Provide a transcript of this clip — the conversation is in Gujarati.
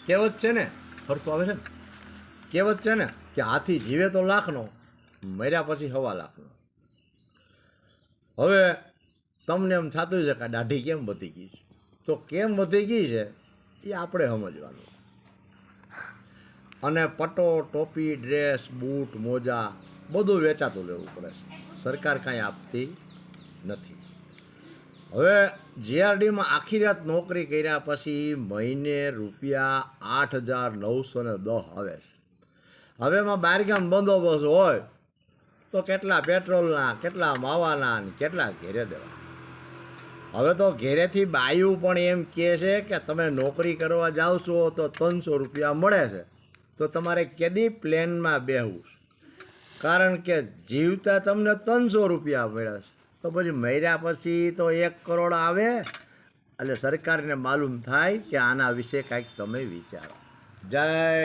કહેવત છે ને, ફરતો આવે છે ને, કહેવત છે ને કે હાથી જીવે તો લાખનો, મર્યા પછી 1.25 લાખનો. હવે તમને એમ થતું છે કે દાઢી કેમ વધી ગઈ છે, તો કેમ વધી ગઈ છે એ આપણે સમજવાનું. અને પટ્ટો, ટોપી, ડ્રેસ, બૂટ, મોજા બધું વેચાતું લેવું પડે છે, સરકાર કાંઈ આપતી નથી. હવે જીઆરડીમાં આખી રાત નોકરી કર્યા પછી મહિને રૂપિયા 8,910 આવે છે. હવે એમાં બહારગામ બંદોબસ્ત હોય તો કેટલા પેટ્રોલના, કેટલા માવાના ને કેટલા ઘેરે દેવા. હવે તો ઘેરેથી બાયું પણ એમ કહે છે કે તમે નોકરી કરવા જાઓ છો તો 300 રૂપિયા મળે છે, તો તમારે કેદી પ્લેનમાં બેહવું, કારણ કે જીવતા તમને 300 રૂપિયા મળે છે, તો પછી મર્યા પછી તો 1 કરોડ આવે. એટલે સરકારને માલુમ થાય કે આના વિશે કાંઈક તમે વિચારો. જય